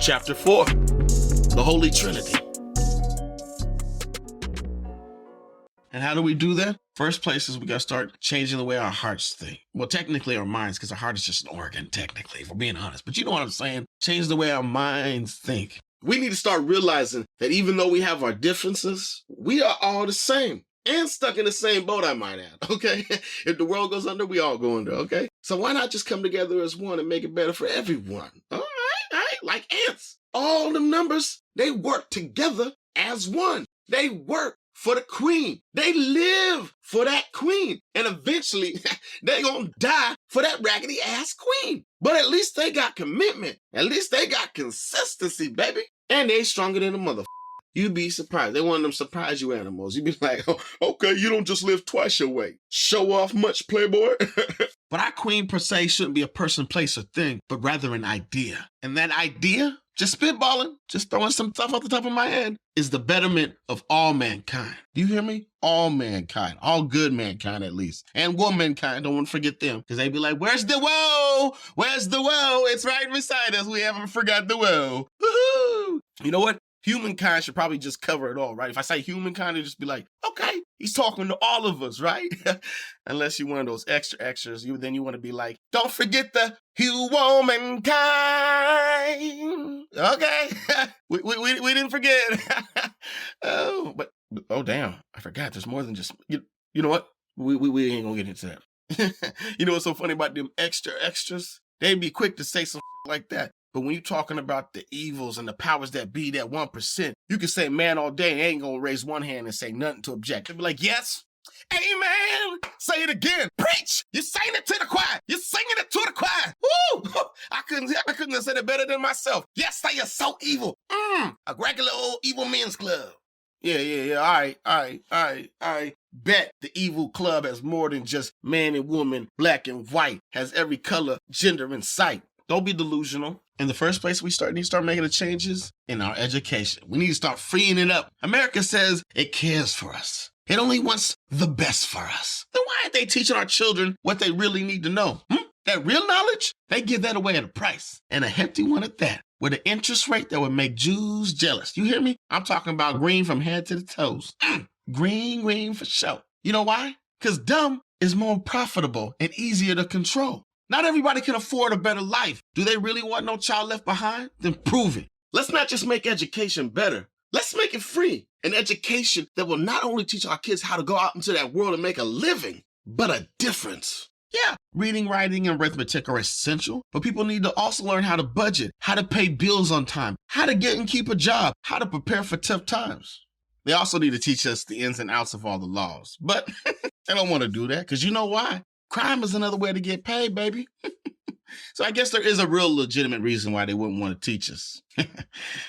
Chapter 4, the Holy Trinity. And how do we do that? First place is we got to start changing the way our hearts think. Well, technically our minds, because our heart is just an organ, technically, if we're being honest. But you know what I'm saying? Change the way our minds think. We need to start realizing that even though we have our differences, we are all the same. And stuck in the same boat, I might add, okay? If the world goes under, we all go under, okay? So why not just come together as one and make it better for everyone? All right, like ants. All the numbers, they work together as one. They work for the queen. They live for that queen. And eventually, they're going to die for that raggedy ass queen. But at least they got commitment. At least they got consistency, baby. And they stronger than a motherfucker. You'd be surprised. They're one of them surprise you animals. You'd be like, oh, okay, you don't just live twice your weight. Show off much, playboy. But our queen per se shouldn't be a person, place, or thing, but rather an idea. And that idea, just spitballing, just throwing some stuff off the top of my head, is the betterment of all mankind. Do you hear me? All mankind. All good mankind, at least. And womankind, don't want to forget them. Because they be like, where's the woe? Where's the woe? It's right beside us. We haven't forgot the woe. Woohoo! You know what? Humankind should probably just cover it all, right? If I say humankind, it'd just be like, okay, he's talking to all of us, right? Unless you're one of those extras, then you want to be like, don't forget the humankind. Okay, we didn't forget. Oh, damn, I forgot. There's more than just, you know what? We ain't gonna get into that. You know what's so funny about them extras? They'd be quick to say some like that. But when you're talking about the evils and the powers that be, that 1%, you can say man all day and they ain't gonna raise one hand and say nothing to object. They'll be like, yes, amen, say it again, preach, you're saying it to the choir, you're singing it to the choir. Woo! I couldn't have said it better than myself. Yes, they are so evil. A regular old evil men's club. Yeah, all right. Bet the evil club has more than just man and woman, black and white, has every color, gender in sight. Don't be delusional. In the first place, we need to start making the changes in our education. We need to start freeing it up. America says it cares for us. It only wants the best for us. Then why aren't they teaching our children what they really need to know? That real knowledge? They give that away at a price, and a hefty one at that, with an interest rate that would make Jews jealous. You hear me? I'm talking about green from head to the toes. Green for sure. You know why? Because dumb is more profitable and easier to control. Not everybody can afford a better life. Do they really want no child left behind? Then prove it. Let's not just make education better. Let's make it free. An education that will not only teach our kids how to go out into that world and make a living, but a difference. Yeah, reading, writing, and arithmetic are essential, but people need to also learn how to budget, how to pay bills on time, how to get and keep a job, how to prepare for tough times. They also need to teach us the ins and outs of all the laws. But they don't want to do that, because you know why? Crime is another way to get paid, baby. So I guess there is a real legitimate reason why they wouldn't want to teach us.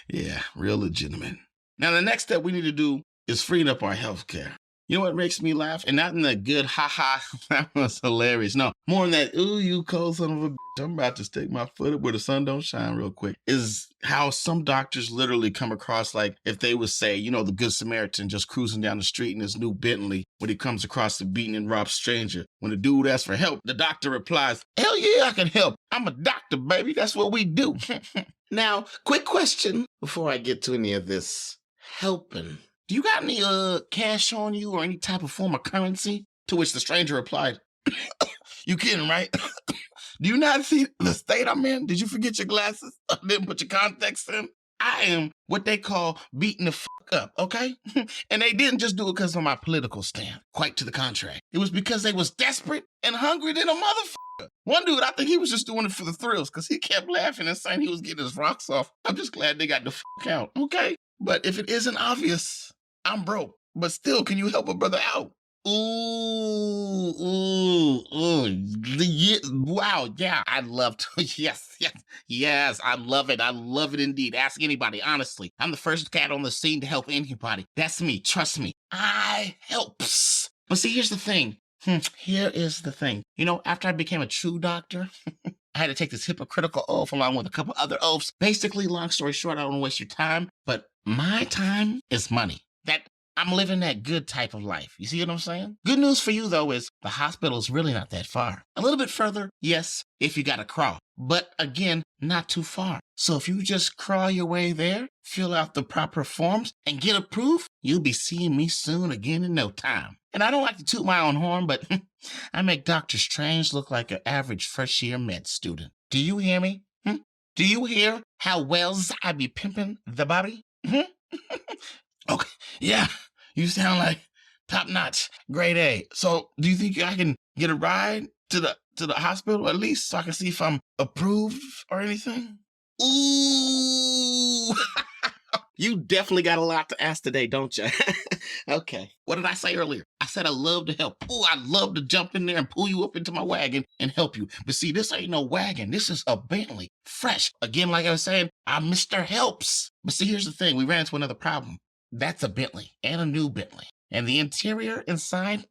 Yeah, real legitimate. Now, the next step we need to do is freeing up our healthcare. You know what makes me laugh? And not in that good, ha-ha, that was hilarious. No, more in that, ooh, you cold son of a bitch, I'm about to stick my foot up where the sun don't shine real quick, is how some doctors literally come across like if they would say, you know, the Good Samaritan just cruising down the street in his new Bentley when he comes across the beaten and robbed stranger. When the dude asks for help, the doctor replies, hell yeah, I can help. I'm a doctor, baby. That's what we do. Now, quick question before I get to any of this helping. Do you got any cash on you or any type of form of currency? To which the stranger replied, you kidding, right? Do you not see the state I'm in? Did you forget your glasses? Didn't put your contacts in? I am what they call beating the fuck up, okay? And they didn't just do it because of my political stand. Quite to the contrary. It was because they was desperate and hungry than a motherfucker. One dude, I think he was just doing it for the thrills because he kept laughing and saying he was getting his rocks off. I'm just glad they got the fuck out, okay? But if it isn't obvious, I'm broke. But still, can you help a brother out? Ooh. Wow, yeah, I'd love to. Yes, I love it. I love it indeed. Ask anybody, honestly. I'm the first cat on the scene to help anybody. That's me, trust me. I helps. But see, here's the thing. Here is the thing. You know, after I became a true doctor, I had to take this hypocritical oath along with a couple other oaths. Basically, long story short, I don't want to waste your time, but my time is money. That I'm living that good type of life. You see what I'm saying? Good news for you, though, is the hospital is really not that far. A little bit further, yes, if you got to crawl. But again, not too far. So if you just crawl your way there, fill out the proper forms, and get approved, you'll be seeing me soon again in no time. And I don't like to toot my own horn, but I make Dr. Strange look like an average first-year med student. Do you hear me? Do you hear how well I be pimping the body? Okay, yeah, you sound like top notch, grade A. So, do you think I can get a ride to the hospital at least, so I can see if I'm approved or anything? Ooh, you definitely got a lot to ask today, don't you? Okay, what did I say earlier? I said I love to help. Ooh, I love to jump in there and pull you up into my wagon and help you. But see, this ain't no wagon. This is a Bentley, fresh. Again, like I was saying, I'm Mr. Helps. But see, here's the thing. We ran into another problem. That's a Bentley, and a new Bentley. And the interior inside,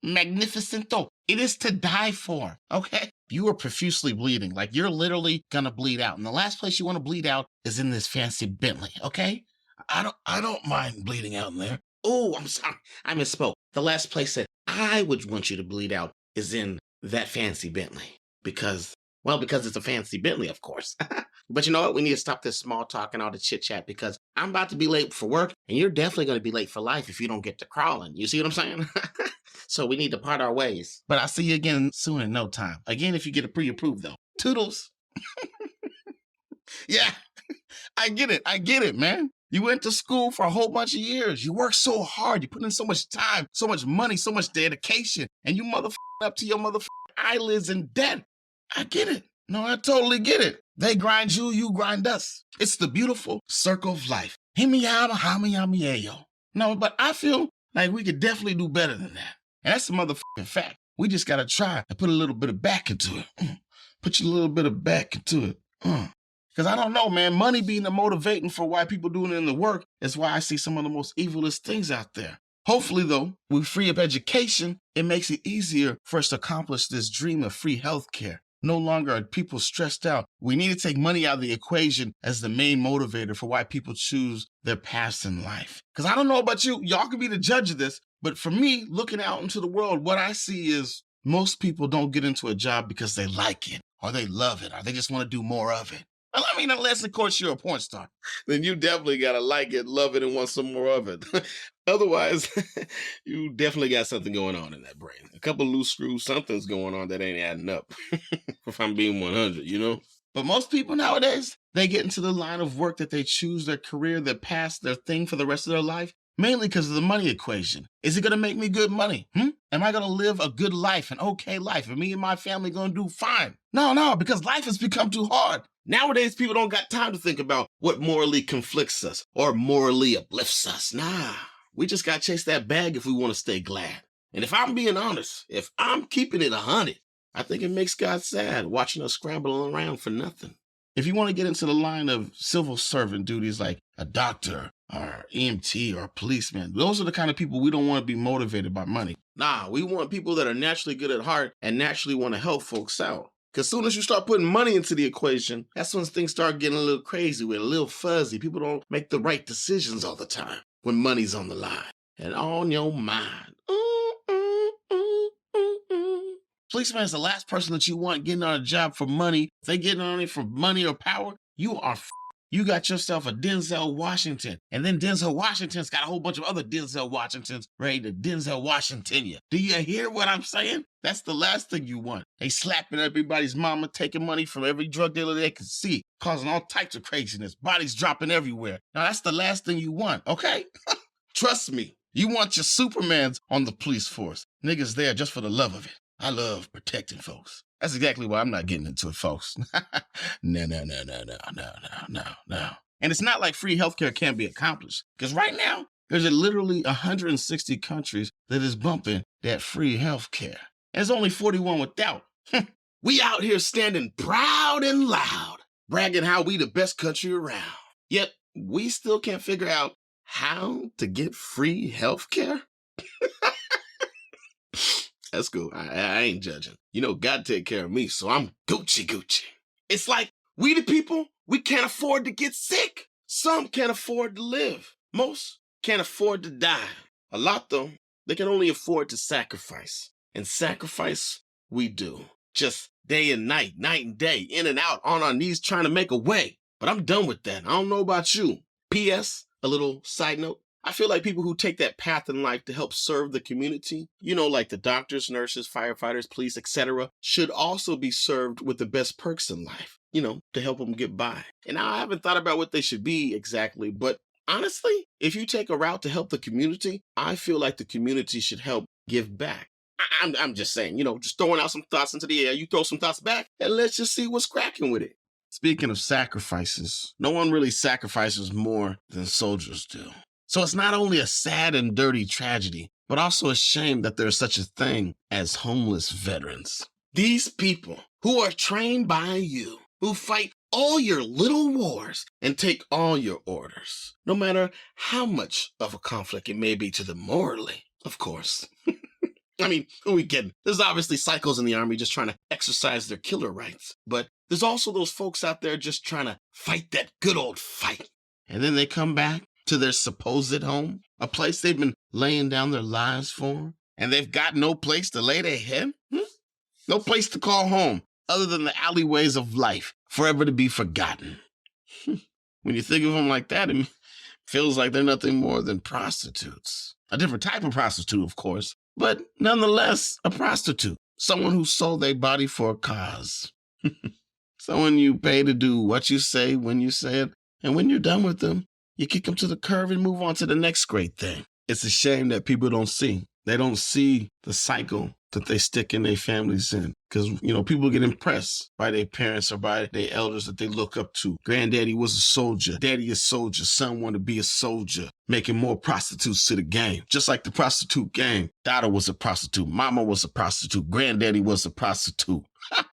magnificento. It is to die for, okay? You are profusely bleeding, like you're literally gonna bleed out. And the last place you want to bleed out is in this fancy Bentley, okay? I don't mind bleeding out in there. Oh, I'm sorry. I misspoke. The last place that I would want you to bleed out is in that fancy Bentley. Because it's a fancy Bentley, of course. But you know what? We need to stop this small talk and all the chit chat, because I'm about to be late for work, and you're definitely going to be late for life if you don't get to crawling. You see what I'm saying? So we need to part our ways. But I'll see you again soon in no time. Again, if you get a pre-approved, though. Toodles. Yeah, I get it, man. You went to school for a whole bunch of years. You worked so hard. You put in so much time, so much money, so much dedication, and you up to your eyelids in debt. I get it. No, I totally get it. They grind you, you grind us. It's the beautiful circle of life. No, but I feel like we could definitely do better than that. And that's the motherfucking fact. We just got to try and put a little bit of back into it. Put a little bit of back into it. Because I don't know, man. Money being the motivating for why people doing it in the work is why I see some of the most evilest things out there. Hopefully, though, with free up education, it makes it easier for us to accomplish this dream of free healthcare. No longer are people stressed out. We need to take money out of the equation as the main motivator for why people choose their paths in life. Because I don't know about you, y'all can be the judge of this, but for me, looking out into the world, what I see is most people don't get into a job because they like it, or they love it, or they just want to do more of it. Well, I mean, unless, of course, you're a porn star. Then you definitely got to like it, love it, and want some more of it. Otherwise, you definitely got something going on in that brain. A couple loose screws, something's going on that ain't adding up. If I'm being 100, you know? But most people nowadays, they get into the line of work that they choose their career, their path, their thing for the rest of their life, mainly because of the money equation. Is it going to make me good money? Am I going to live a good life, an okay life? And me and my family going to do fine? No, because life has become too hard. Nowadays, people don't got time to think about what morally conflicts us or morally uplifts us. Nah, we just got to chase that bag if we want to stay glad. And if I'm being honest, if I'm keeping it 100, I think it makes God sad watching us scrambling around for nothing. If you want to get into the line of civil servant duties like a doctor or EMT or a policeman, those are the kind of people we don't want to be motivated by money. Nah, we want people that are naturally good at heart and naturally want to help folks out. Because as soon as you start putting money into the equation, that's when things start getting a little crazy, with a little fuzzy. People don't make the right decisions all the time when money's on the line and on your mind. Policeman is the last person that you want getting on a job for money. If they getting on it for money or power, you are You got yourself a Denzel Washington, and then Denzel Washington's got a whole bunch of other Denzel Washingtons ready to Denzel Washington you. Do you hear what I'm saying? That's the last thing you want. They slapping everybody's mama, taking money from every drug dealer they can see, causing all types of craziness, bodies dropping everywhere. Now, that's the last thing you want, okay? Trust me, you want your Supermans on the police force. Niggas there just for the love of it. I love protecting folks. That's exactly why I'm not getting into it, folks. No. And it's not like free healthcare can't be accomplished. Because right now, there's literally 160 countries that is bumping that free healthcare. And there's only 41 without. We out here standing proud and loud, bragging how we the best country around. Yet, we still can't figure out how to get free healthcare. That's cool. I ain't judging. You know, God take care of me, so I'm Gucci. It's like we the people, we can't afford to get sick. Some can't afford to live. Most can't afford to die. A lot, though, they can only afford to sacrifice. And sacrifice we do. Just day and night and day, in and out, on our knees trying to make a way. But I'm done with that. I don't know about you. P.S., a little side note. I feel like people who take that path in life to help serve the community, like the doctors, nurses, firefighters, police, etc., should also be served with the best perks in life, to help them get by. And now I haven't thought about what they should be exactly, but honestly, if you take a route to help the community, I feel like the community should help give back. I'm just saying, just throwing out some thoughts into the air. You throw some thoughts back, and let's just see what's cracking with it. Speaking of sacrifices, no one really sacrifices more than soldiers do. So it's not only a sad and dirty tragedy, but also a shame that there's such a thing as homeless veterans. These people who are trained by you, who fight all your little wars and take all your orders, no matter how much of a conflict it may be to them morally, of course. I mean, who are we kidding? There's obviously psychos in the army just trying to exercise their killer rights, but there's also those folks out there just trying to fight that good old fight. And then they come back to their supposed home, a place they've been laying down their lives for, and they've got no place to lay their head? No place to call home, other than the alleyways of life, forever to be forgotten. When you think of them like that, it feels like they're nothing more than prostitutes. A different type of prostitute, of course, but nonetheless, a prostitute. Someone who sold their body for a cause. Someone you pay to do what you say when you say it, and when you're done with them, you kick them to the curb and move on to the next great thing. It's a shame that people don't see. They don't see the cycle that they stick in their families in. Because, people get impressed by their parents or by their elders that they look up to. Granddaddy was a soldier. Daddy is a soldier. Son wanted to be a soldier. Making more prostitutes to the game. Just like the prostitute game. Dada was a prostitute. Mama was a prostitute. Granddaddy was a prostitute.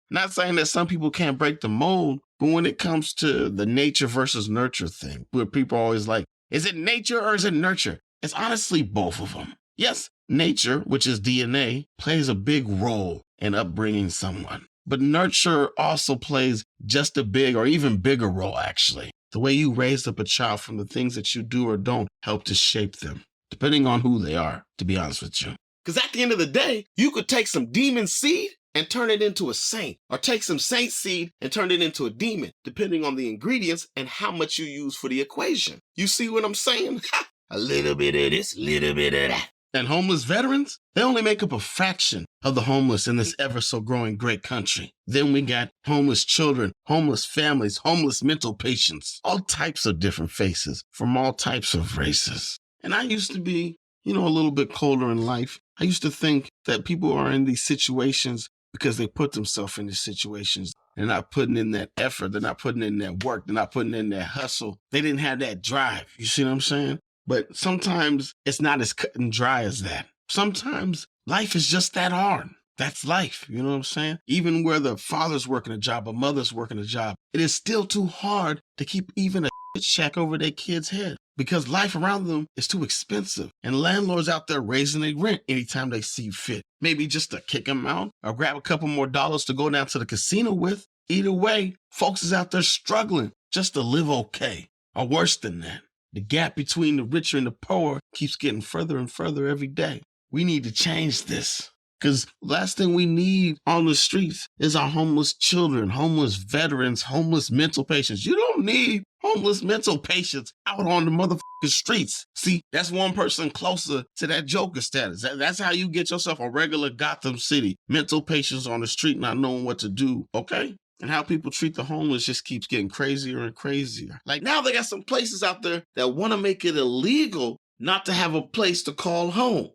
Not saying that some people can't break the mold, but when it comes to the nature versus nurture thing, where people are always like, is it nature or is it nurture? It's honestly both of them. Yes, nature, which is DNA, plays a big role in upbringing someone. But nurture also plays just a big or even bigger role, actually. The way you raise up a child from the things that you do or don't help to shape them, depending on who they are, to be honest with you. Because at the end of the day, you could take some demon seed and turn it into a saint, or take some saint seed and turn it into a demon, depending on the ingredients and how much you use for the equation. You see what I'm saying? A little bit of this, little bit of that. And homeless veterans, they only make up a fraction of the homeless in this ever so growing great country. Then we got homeless children, homeless families, homeless mental patients, all types of different faces from all types of races. And I used to be, a little bit colder in life. I used to think that people are in these situations because they put themselves in these situations. They're not putting in that effort. They're not putting in that work. They're not putting in that hustle. They didn't have that drive. You see what I'm saying? But sometimes it's not as cut and dry as that. Sometimes life is just that hard. That's life. You know what I'm saying? Even where the father's working a job, a mother's working a job, it is still too hard to keep even a shack over their kid's head because life around them is too expensive. And landlords out there raising their rent anytime they see fit. Maybe just to kick them out or grab a couple more dollars to go down to the casino with. Either way, folks is out there struggling just to live okay. Or worse than that. The gap between the richer and the poor keeps getting further and further every day. We need to change this. Because last thing we need on the streets is our homeless children, homeless veterans, homeless mental patients. You don't need homeless mental patients out on the motherfucking streets. See, that's one person closer to that Joker status. That's how you get yourself a regular Gotham City. Mental patients on the street not knowing what to do, okay? And how people treat the homeless just keeps getting crazier and crazier. Like now they got some places out there that want to make it illegal not to have a place to call home.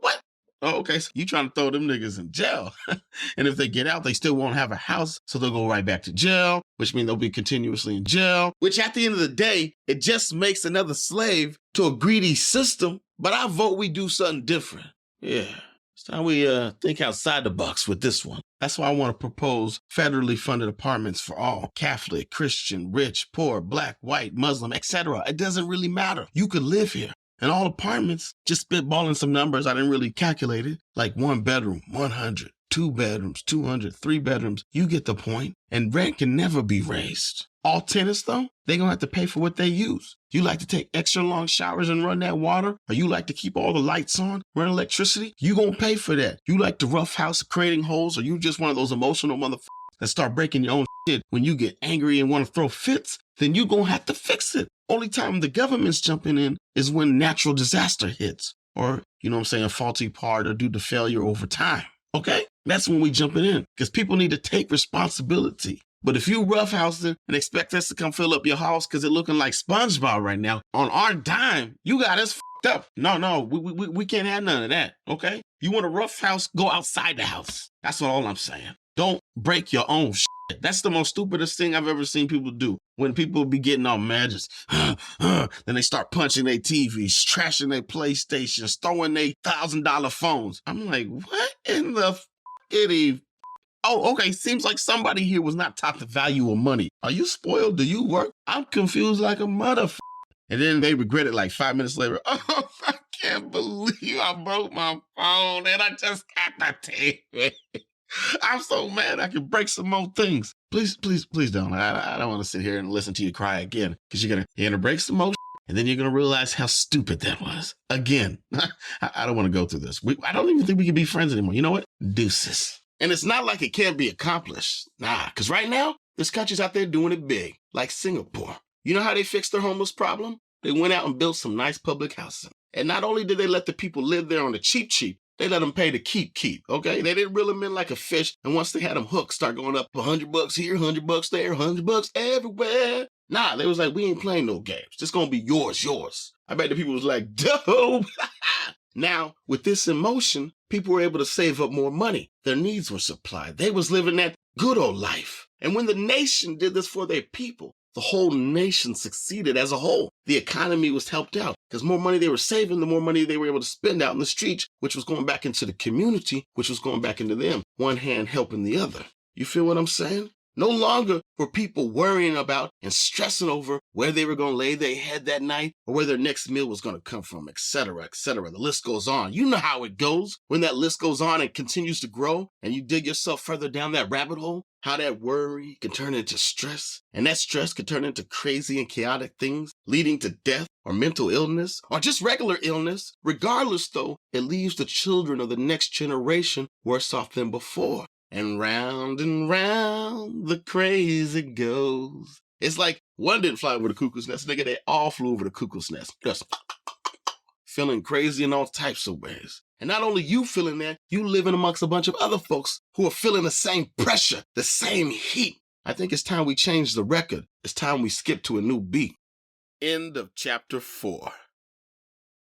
What? Oh, okay, so you trying to throw them niggas in jail. And if they get out, they still won't have a house, so they'll go right back to jail, which means they'll be continuously in jail, which at the end of the day, it just makes another slave to a greedy system. But I vote we do something different. Yeah. It's time we think outside the box with this one. That's why I want to propose federally funded apartments for all. Catholic, Christian, rich, poor, black, white, Muslim, etc. It doesn't really matter. You could live here. And all apartments, just spitballing some numbers, I didn't really calculate it, like 1 bedroom, 100, 2 bedrooms, 200, 3 bedrooms. You get the point. And rent can never be raised. All tenants, though, they're going to have to pay for what they use. You like to take extra long showers and run that water? Or you like to keep all the lights on, run electricity? You going to pay for that. You like to roughhouse creating holes? Or you just one of those emotional motherfuckers that start breaking your own shit when you get angry and want to throw fits? Then you going to have to fix it. Only time the government's jumping in is when natural disaster hits. Or, you know what I'm saying, a faulty part or due to failure over time. Okay? That's when we jumping in. Because people need to take responsibility. But if you roughhousing and expect us to come fill up your house because it's looking like SpongeBob right now, on our dime, you got us fucked up. No, we can't have none of that, okay? You want a rough house, go outside the house. That's all I'm saying. Don't break your own shit. That's the most stupidest thing I've ever seen people do. When people be getting all mad, just, then they start punching their TVs, trashing their PlayStations, throwing their $1,000 phones. I'm like, what in the f***ity? Oh, okay, seems like somebody here was not taught the value of money. Are you spoiled? Do you work? I'm confused like a motherfucker. And then they regret it like 5 minutes later. Oh, I can't believe I broke my phone and I just got the TV. I'm so mad I can break some more things. Please don't. I don't want to sit here and listen to you cry again because you're gonna break some more and then you're gonna realize how stupid that was. Again, I don't want to go through this. I don't even think we can be friends anymore. You know what? Deuces. And it's not like it can't be accomplished. Nah, because right now, there's countries out there doing it big, like Singapore. You know how they fixed their homeless problem? They went out and built some nice public housing. And not only did they let the people live there on the cheap, they let them pay to keep, okay? They didn't reel them in like a fish. And once they had them hooked, start going up $100 here, $100 there, $100 everywhere. Nah, they was like, we ain't playing no games. It's gonna be yours. I bet the people was like, dope. Now, with this in motion, people were able to save up more money. Their needs were supplied. They was living that good old life. And when the nation did this for their people, the whole nation succeeded as a whole. The economy was helped out because more money they were saving, the more money they were able to spend out in the streets, which was going back into the community, which was going back into them. One hand helping the other. You feel what I'm saying? No longer were people worrying about and stressing over where they were going to lay their head that night or where their next meal was going to come from, etc., etc. The list goes on. You know how it goes when that list goes on and continues to grow and you dig yourself further down that rabbit hole, how that worry can turn into stress and that stress can turn into crazy and chaotic things leading to death or mental illness or just regular illness. Regardless, though, it leaves the children of the next generation worse off than before. And round the crazy goes. It's like one didn't fly over the cuckoo's nest, nigga. They all flew over the cuckoo's nest. Just feeling crazy in all types of ways. And not only you feeling that, you living amongst a bunch of other folks who are feeling the same pressure, the same heat. I think it's time we change the record. It's time we skip to a new beat. End of chapter 4.